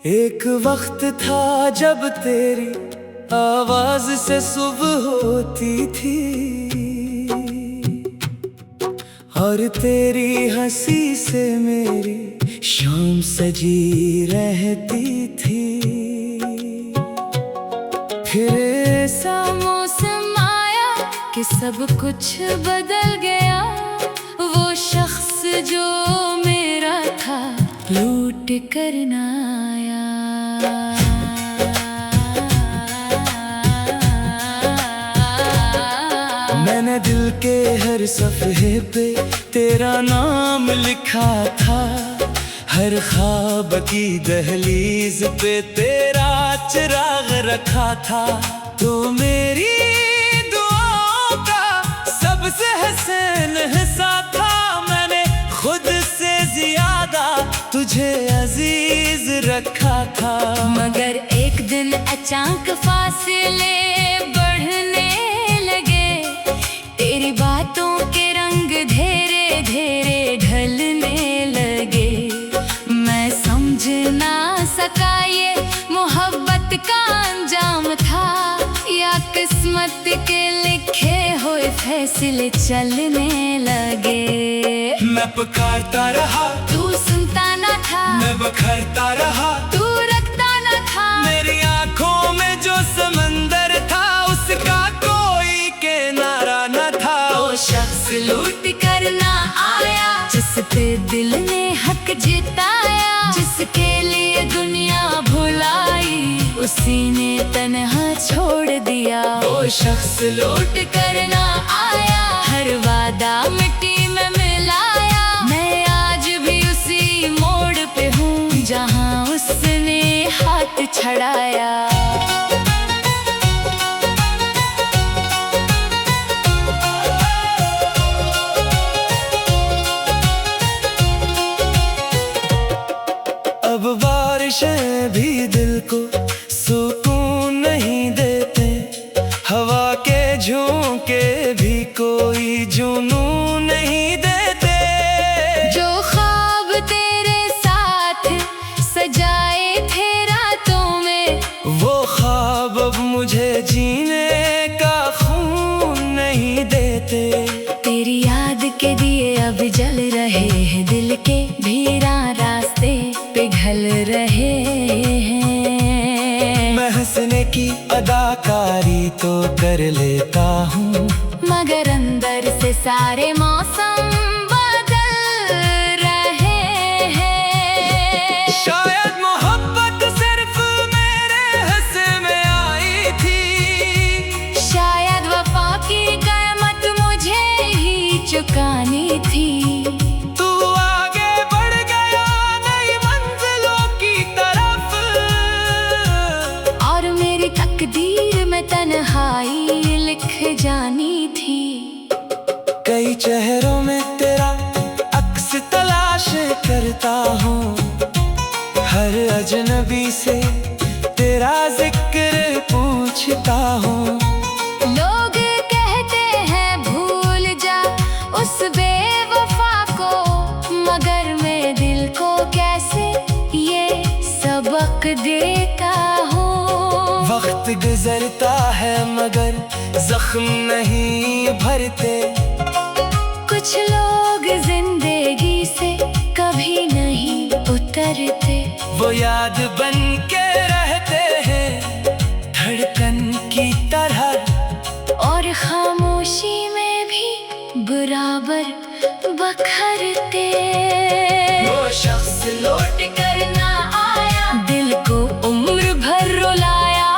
एक वक्त था जब तेरी आवाज से सुबह होती थी और तेरी हंसी से मेरी शाम सजी रहती थी। फिर ऐसा मौसम आया कि सब कुछ बदल गया। वो शख्स जो मेरा था लूट कर ना आया। मैंने दिल के हर सफ़हे पे तेरा नाम लिखा था, हर ख्वाब की दहलीज पे तेरा चिराग रखा था। तो मेरी दुआओं का सबसे हसीन हिस्सा था। मैंने खुद से ज्यादा तुझे अजीज रखा था। मगर एक दिन अचानक फासले बढ़ने लगे। तेरी बातों के रंग धीरे धीरे ढलने लगे। मैं समझ ना सका ये मोहब्बत का अंजाम था या किस्मत के लिखे हुए फैसले चलने लगे। मैं पुकारता रहा, तू सुनता न था। मैं बखरता रहा, तू रखता न था। मेरी आंखों में जो समंदर था उसका कोई किनारा न था। वो शख्स लूट कर ना आया जिस पे दिल ने हक जिताया। जिसके लिए दुनिया भुलाई उसी ने तन्हा छोड़ दिया। वो शख्स लूट कर ना आया, हर वादा मिट्टी में मिलाया। मैं आज भी उसी मोड़ पे हूँ जहाँ उसने हाथ छड़ाया। अब बारिशें भी दिल को सुकून नहीं देते, हवा के झोंके भी कोई जुनून नहीं देते। जो ख्वाब तेरे साथ सजाए थे रातों में, वो ख्वाब अब मुझे जीने का खून नहीं देते। तेरी याद के दिए अब जल रहे हैं, दिल के वीरान रास्ते पिघल रहे हैं। मैं हंसने की अदाकारी तो कर लेता हूँ, मगर अंदर से सारे मौसम बदल रहे हैं। शायद मोहब्बत सिर्फ मेरे हिस्से में आई थी। शायद वफा की कीमत मुझे ही चुकानी थी। तू आगे बढ़ गया नई मंजिलों की तरफ, और मेरी तकदीर में तन्हाई लिख जानी थी। कई चेहरों में तेरा अक्स तलाश करता हूँ, हर अजनबी से तेरा जिक्र पूछता हूँ। लोग कहते हैं भूल जा उस बेवफा को, मगर मैं दिल को कैसे ये सबक देता हूँ। वक्त गुजरता है मगर जख्म नहीं भरते। कुछ लोग जिंदगी से कभी नहीं उतरते। वो याद बन के रहते हैं धड़कन की तरह, और खामोशी में भी बराबर बखरते। वो शख्स लौट कर ना आया, दिल को उम्र भर रुलाया।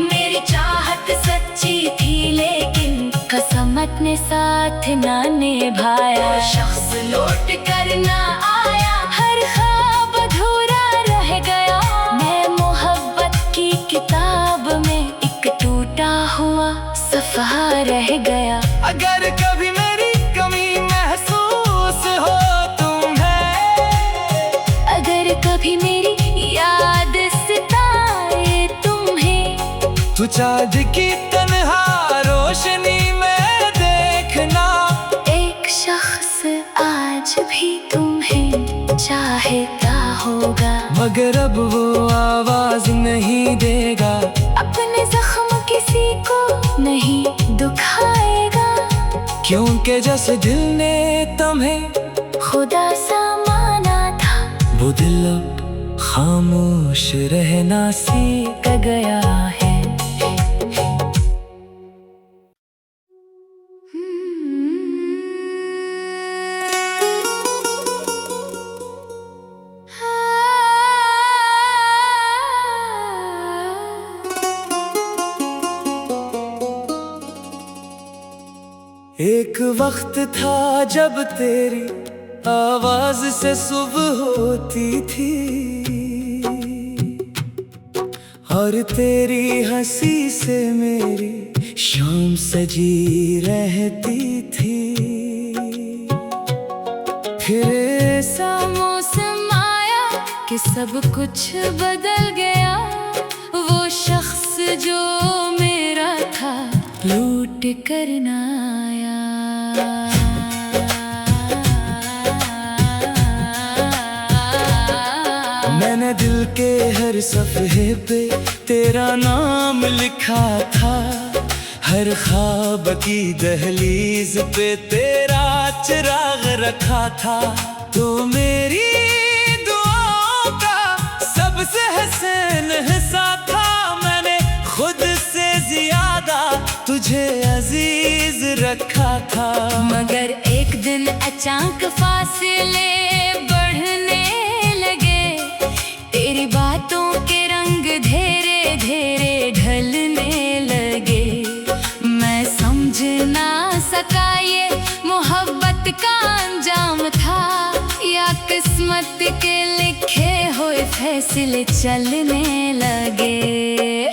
मेरी चाहत सच्ची थी लेकिन किस्मत ने साथ ना निभाया। वो शख्स लौट कर ना आया, हर ख्वाब अधूरा रह गया। मैं मोहब्बत की किताब में एक टूटा हुआ सफ़हा रह गया। अगर कभी मेरी कमी महसूस हो तुम्हें, अगर कभी मेरी याद सताए तुम्हें, तो चाँद की तन्हा रोशनी में देखना। एक शख्स आज भी तुम्हें चाहता होगा, मगर अब वो आवाज नहीं देगा। अपने जख्म किसी को नहीं दुखाएगा, क्योंकि जैसे दिल ने तुम्हें खुदा सा माना था, वो दिल अब खामोश रहना सीख गया है। एक वक्त था जब तेरी आवाज से सुबह होती थी, और तेरी हंसी से मेरी शाम सजी रहती थी। फिर ऐसा मौसम आया कि सब कुछ बदल गया, वो शख्स जो मेरा था लूट कर न आया। मैंने दिल के हर सफ़े पे तेरा नाम लिखा था, हर ख्वाब की दहलीज पे तेरा चिराग रखा था। तो मेरी दुआओं का सबसे हसीन हिस्सा था, मैंने खुद से ज्यादा तुझे अजीज रखा था। मगर एक दिन अचानक फासले बढ़ने लगे, तेरी बातों के रंग धीरे धीरे ढलने लगे। मैं समझ ना सका ये मोहब्बत का अंजाम था, या किस्मत के लिखे हुए फैसले चलने लगे।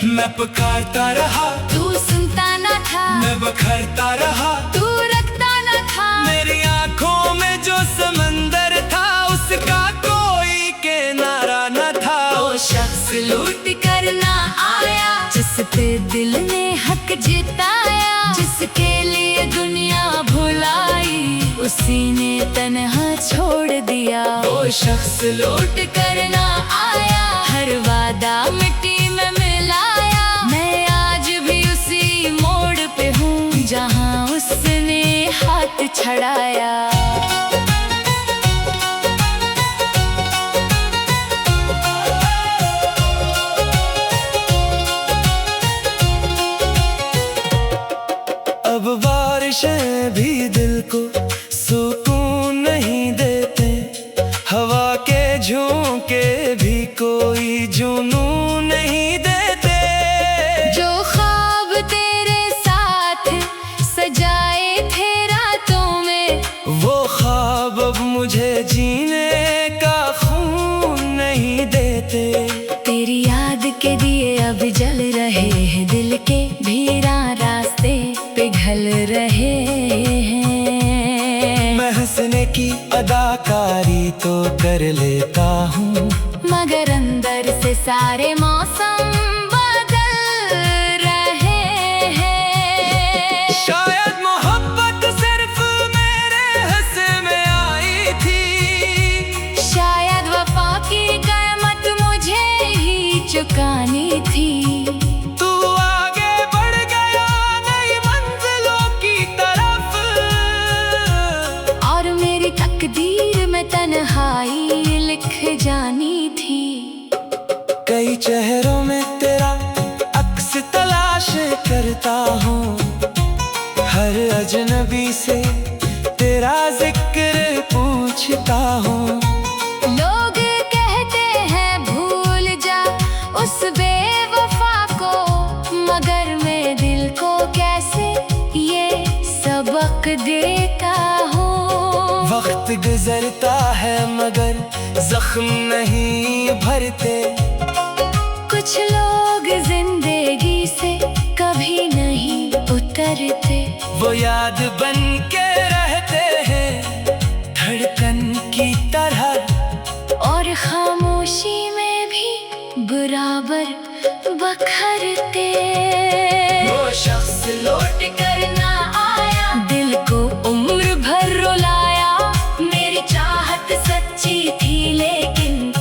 मैं पुकारता रहा, तू सुनता न था, मैं बखरता रहा, तू रखता न था। मेरी आंखों में जो समंदर था, उसका कोई किनारा न था। वो शख्स लूट कर ना आया, जिस पे दिल ने हक जिताया, जिसके लिए दुनिया भुलाई, उसी ने तन्हा छोड़ दिया। वो शख्स लूट कर ना आया, हर वादा मिट्टी में मिलाया। मैं आज भी उसी मोड़ पे हूँ, जहाँ उसने हाथ छड़ाया। अब बारिशें भी दिल को सुकून नहीं देते, हवा के झोंके भी कोई जुनून नहीं देते। जो ख्वाब तेरे साथ सजाए थे रातों में, वो ख्वाब अब मुझे जीने का खून नहीं देते। तेरी याद के दिए अब जल रहे हैं, दिल के भीरा रास्ते पिघल रहे हैं। मैं हंसने की अदाकारी तो कर लेता हूँ, मगर अंदर से सारे मौसम बदल रहे हैं। शायद मोहब्बत सिर्फ मेरे हिस्से में आई थी, शायद वफा की कीमत मुझे ही चुकानी थी। तू आगे बढ़ गया नई मंजिलों की तरफ, और मेरी तकदीर में तन्हाई लिख जानी थी। कई चेहरों में तेरा अक्स तलाश करता हूँ, हर अजनबी से तेरा जिक्र पूछता हूँ। लोग कहते हैं भूल जा उस बेवफा को, मगर मैं दिल को कैसे ये सबक देता हूँ। वक्त गुजरता है मगर जख्म नहीं भरते, कुछ लोग जिंदगी से कभी नहीं उतरते। वो याद बन के रहते हैं धड़कन की तरह, और खामोशी में भी बराबर बखरते। वो शख्स लौट कर ना आया, दिल को उम्र भर रुलाया। मेरी चाहत सच्ची थी लेकिन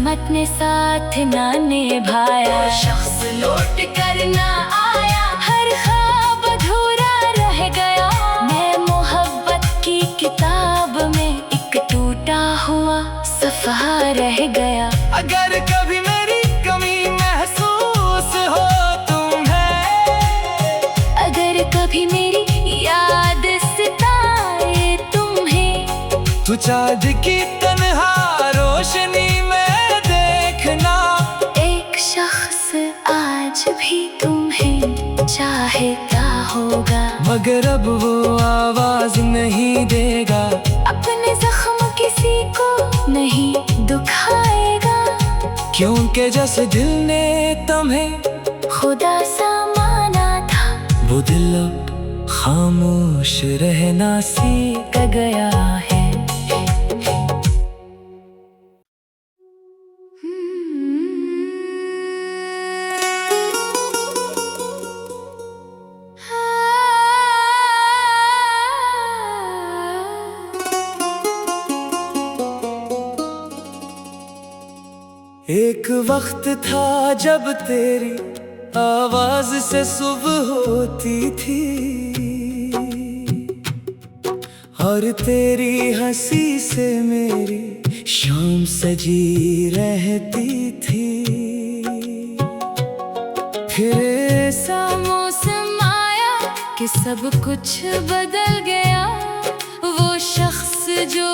किस्मत ने साथ ना निभाया। शख्स लौट कर ना आया, हर ख्वाब अधूरा रह गया। मैं मोहब्बत की किताब में एक टूटा हुआ सफ़हा रह गया। अगर कभी मेरी कमी महसूस हो तुम्हें, अगर कभी मेरी याद सताए तुम्हें, तो चाँद की तन्हा रोशनी में देखना। एक शख्स आज भी तुम्हें चाहता होगा, मगर अब वो आवाज नहीं देगा। अपने जख्म किसी को नहीं दुखाएगा, क्योंकि जैसे दिल ने तुम्हें खुदा सा माना था, वो दिल अब खामोश रहना सीख गया है। एक वक्त था जब तेरी आवाज से सुबह होती थी, और तेरी हंसी से मेरी शाम सजी रहती थी। फिर ऐसा मौसम आया कि सब कुछ बदल गया। वो शख्स जो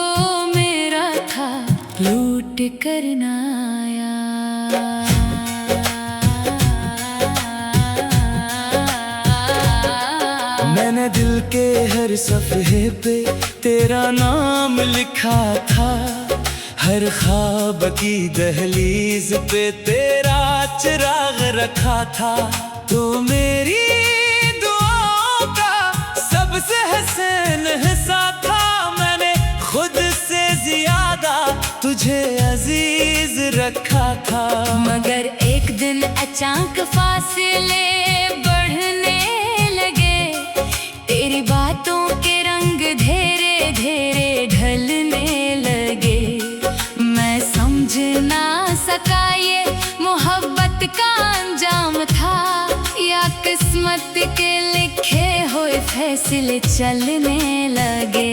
मेरा था लूट कर ना आया। मैंने दिल के हर सफ़हे पे तेरा नाम लिखा था, हर ख्वाब की दहलीज पे तेरा चिराग रखा था। तो मेरी दुआओं का सबसे हसीन हिस्सा था, मैंने खुद से ज्यादा तुझे अजीज रखा था। मगर एक दिन अचानक फासले बढ़ने लगे, तेरी बातों के रंग धीरे धीरे ढलने लगे। मैं समझ ना सका ये मोहब्बत का अंजाम था, या किस्मत के लिखे हुए फैसले चलने लगे।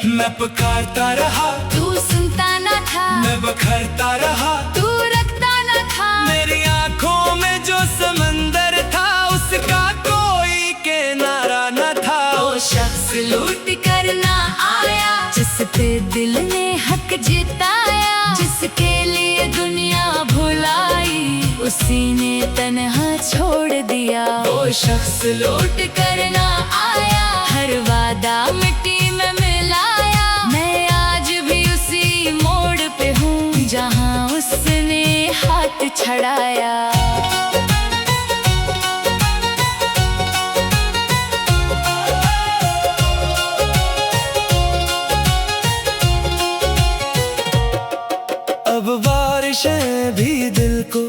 मैं पुकारता रहा, तू सुनता न था, मैं बखरता रहा, तू रखता न था। मेरी आंखों में जो समंदर था, उसका कोई किनारा न था। वो शख्स लूट कर ना आया, जिस पे दिल ने हक जिताया। जिसके लिए दुनिया भुलाई, उसी ने तन्हा छोड़ दिया। वो शख्स लूट कर ना आया, हर वादा मिट्टी में मिलाया। मैं आज भी उसी मोड़ पे हूँ, जहाँ उसने हाथ छड़ाया। अब बारिशें भी दिल को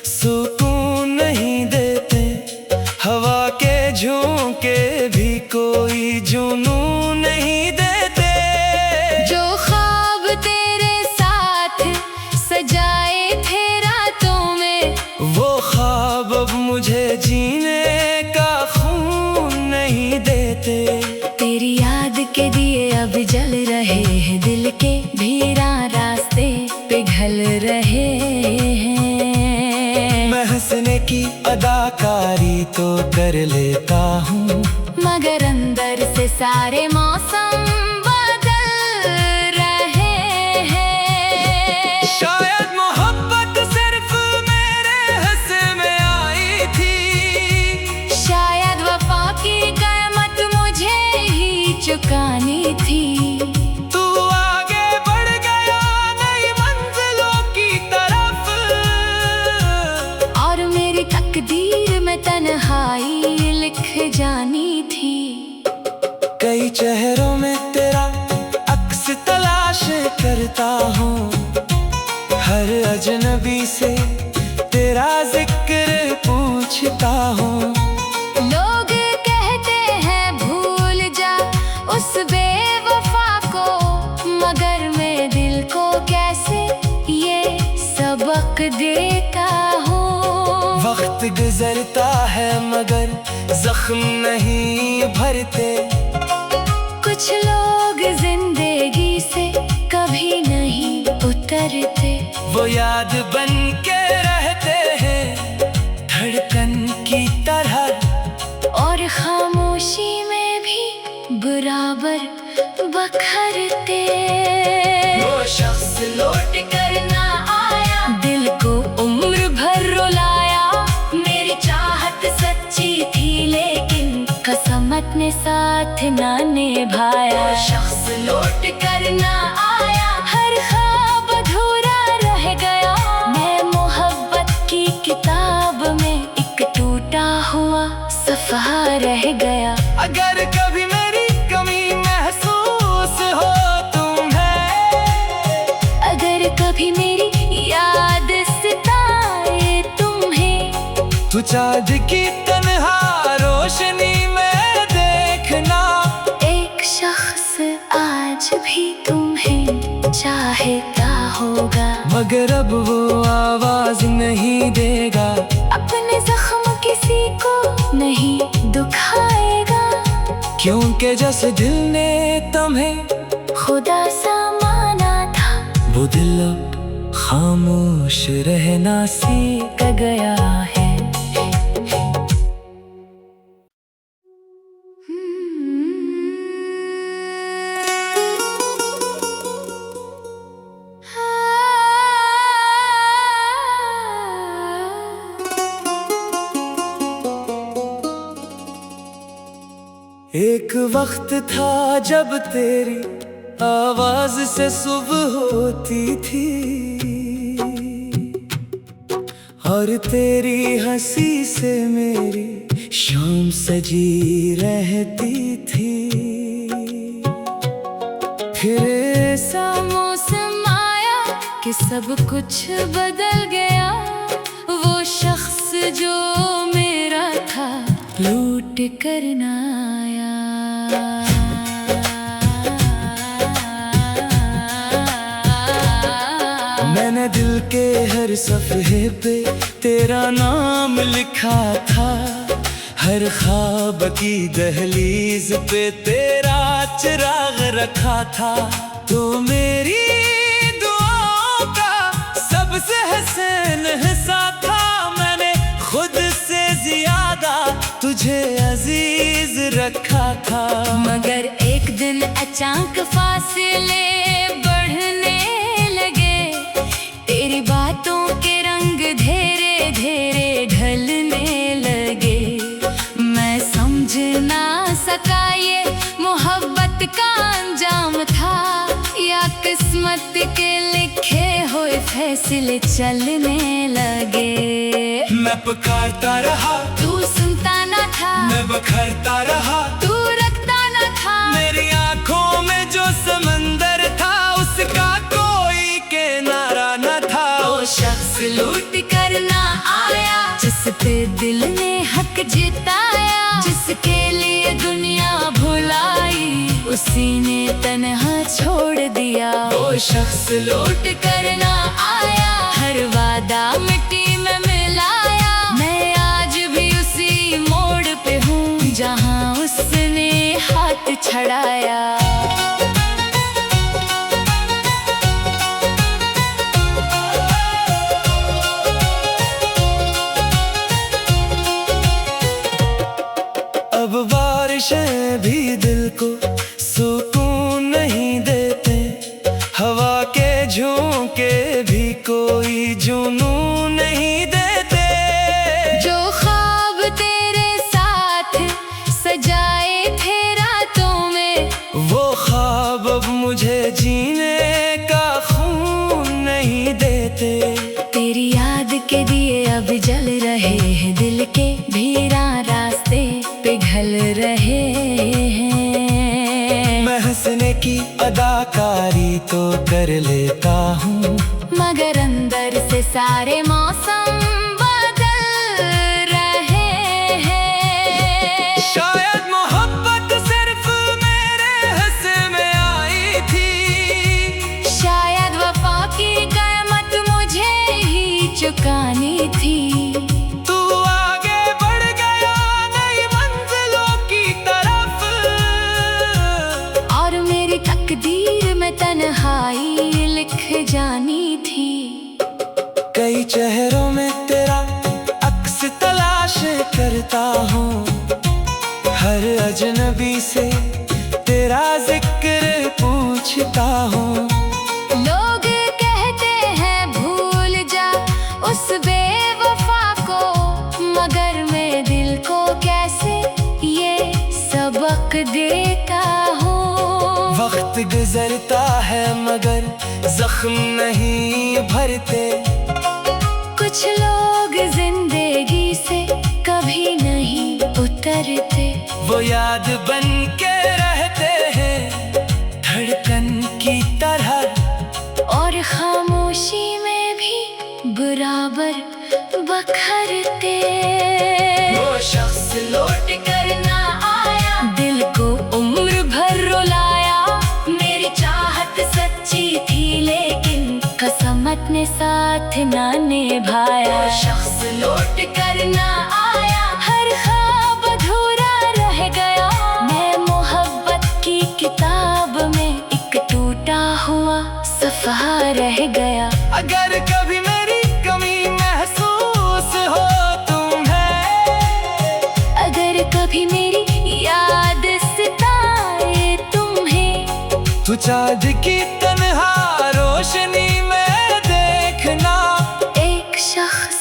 सुकून नहीं देते, हवा के झोंके भी कोई जुनून नहीं देते। जो ख्वाब तेरे साथ सजाए थे रातों में, वो ख्वाब अब मुझे जीने का खून नहीं देते। तेरी याद के दिए अब जल रहे हैं, दिल के भीरा रास्ते पिघल रहे हैं। मैं हंसने की अदाकारी तो कर लेता हूँ, मगर अंदर से सारे मौसम बदल रहे हैं। शायद मोहब्बत सिर्फ मेरे हिस्से में आई थी, शायद वफा की कीमत मुझे ही चुकानी थी। तू आगे बढ़ गया नई मंजिलों की तरफ, और मेरी तकदीर में तन्हाई लिख जानी थी। कई चेहरों में तेरा अक्स तलाश करता हूँ, हर अजनबी से तेरा जिक्र पूछता हूँ। लोग कहते हैं भूल जा उस बेवफा को, मगर मैं दिल को कैसे ये सब शौक देता हो। वक्त गुजरता है मगर जख्म नहीं भरते। कुछ लोग जिंदगी से कभी नहीं उतरते। वो याद बन के रहते हैं धड़कन की तरह, और खामोशी में भी बराबर बखरते। वो शख्स लौट कर ना आया, दिल को उम्र भर रुलाया। मेरी चाहत सच्ची थी लेकिन किस्मत ने साथ ना निभाया। वो शख्स लौट कर ना आया, हर ख्वाब अधूरा रह गया। मैं मोहब्बत की किताब में एक टूटा हुआ सफ़हा रह गया। अगर कभी मेरी कमी महसूस हो तुम्हें, अगर कभी मेरी याद सताए तुम्हें, तो चाँद की तन्हा रोशनी में देखना। एक शख्स आज भी तुम्हें चाहता होगा, मगर अब वो आवाज नहीं देगा। अपने जख्म किसी को नहीं दुखाएगा, क्योंकि जैसे दिल ने तुम्हें खुदा सा माना था। वो दिल अब खामोश रहना सीख गया है। एक वक्त था जब तेरी आवाज से सुबह होती थी, और तेरी हंसी से मेरी शाम सजी रहती थी। फिर ऐसा मौसम आया कि सब कुछ बदल गया। वो शख्स जो मेरा था लूट कर ना आया। मैंने दिल के हर सफ़े पे तेरा नाम लिखा था, हर ख्वाब की दहलीज पे तेरा चिराग रखा था। तो मेरी दुआओं का सबसे हसीन हिस्सा था, मैंने खुद से ज्यादा तुझे अजीज रखा था। मगर एक दिन अचानक फासले बढ़ने लगे, तेरी बातों के रंग धीरे धीरे ढलने लगे। मैं समझ ना सका ये मोहब्बत का अंजाम था या किस्मत के लिखे हुए फैसले चलने लगे। मैं पुकारता रहा, तू सुनता ना था। मैं बखरता रहा, तू रखता ना था। मेरी आंखों में जो समंदर था उसका कोई किनारा न था। वो शख्स लूट कर ना आया, जिस पे दिल ने हक जिताया। जिसके लिए दुनिया भुलाई, उसी ने तन्हा छोड़ दिया। वो शख्स लूट कर ना आया, हर वादा मिट्टी में मिलाया। मैं आज भी उसी मोड़ पे हूँ जहाँ उसने हाथ छड़ाया। अब बारिशें भी दिल को सुकून नहीं देते, हवा के झोंके भी कोई जुनून नहीं देते। जो ख्वाब तेरे साथ सजाए थे रातों में, वो ख्वाब अब मुझे जीने का खून नहीं देते। तेरी याद के दिए अब जल रहे हैं, दिल के भीरा रास्ते पिघल रहे हैं। मैं हंसने की अदाकारी तो कर लेता हूँ, मगर अंदर से सारे मौसम बदल रहे हैं। शायद मोहब्बत सिर्फ मेरे हिस्से में आई थी, शायद वफा की कीमत मुझे ही चुकानी थी। तू आगे बढ़ गया नई मंजिलों की तरफ, और मेरी तकदीर में तन्हाई लिख जानी थी। कई चेहरों में तेरा अक्स तलाश करता हूँ, हर अजनबी से तेरा जिक्र पूछता हूँ। लोग कहते हैं भूल जा उस बेवफा को, मगर मैं दिल को कैसे ये सबक देता हूँ। वक्त गुजरता है मगर जख्म नहीं भरते, कुछ लोग जिंदगी से कभी नहीं उतरते। वो याद बन के रहते हैं धड़कन की तरह, और खामोशी में भी बराबर बखरते। वो शख्स लौट कर ना आया, दिल को उम्र भर रुलाया। मेरी चाहत सच्ची थी लेकिन किस्मत ने साथ ना निभाया। वो शख्स लौट कर ना आया, हर ख्वाब अधूरा रह गया। मैं मोहब्बत की किताब में एक टूटा हुआ सफ़हा रह गया। अगर कभी मेरी कमी महसूस हो तुम्हें, अगर कभी मेरी याद सताए तुम्हें, तू चाँद की तन्हा रोशनी में देखना। एक शख्स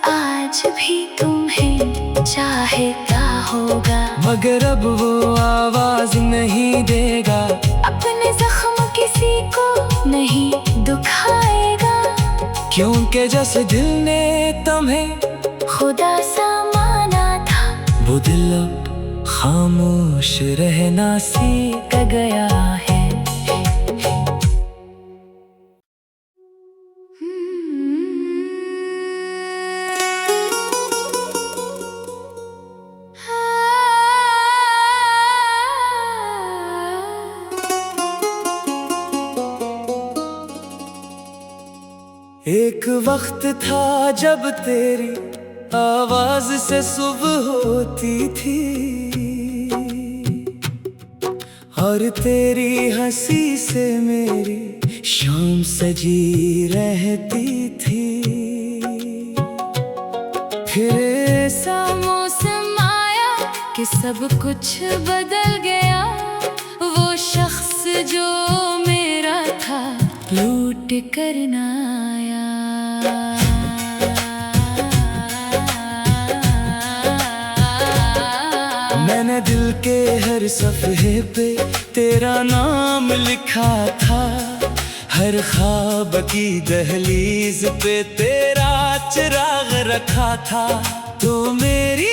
आज भी तुम्हें चाहता होगा, मगर अब वो आवाज नहीं देगा। अपने जख्म किसी को नहीं दुखाएगा, क्योंकि जैसे दिल ने तुम्हें खुदा सा माना था। वो दिल अब खामोश रहना सीख गया है। एक वक्त था जब तेरी आवाज से सुबह होती थी, और तेरी हंसी से मेरी शाम सजी रहती थी। फिर ऐसा मौसम आया कि सब कुछ बदल गया। वो शख्स जो मेरा था लूट कर ना आया। मैंने दिल के हर सफ़हे पे तेरा नाम लिखा था, हर ख्वाब की दहलीज पे तेरा चिराग रखा था। तो मेरी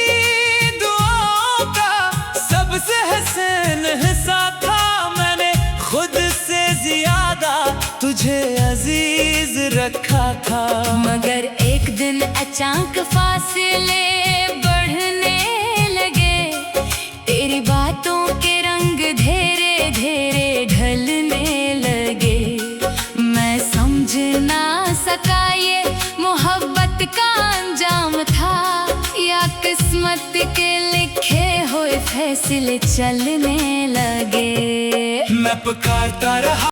दुआओं का सबसे हसीन हिस्सा था, मैंने खुद से ज्यादा तुझे अजीज रखा था। मगर एक दिन अचानक फासले बढ़ने लगे, तेरी बातों के रंग धीरे धीरे ढलने लगे। मैं समझ ना सका ये मोहब्बत का अंजाम था या किस्मत के लिखे हुए फैसले चलने लगे। मैं पुकारता रहा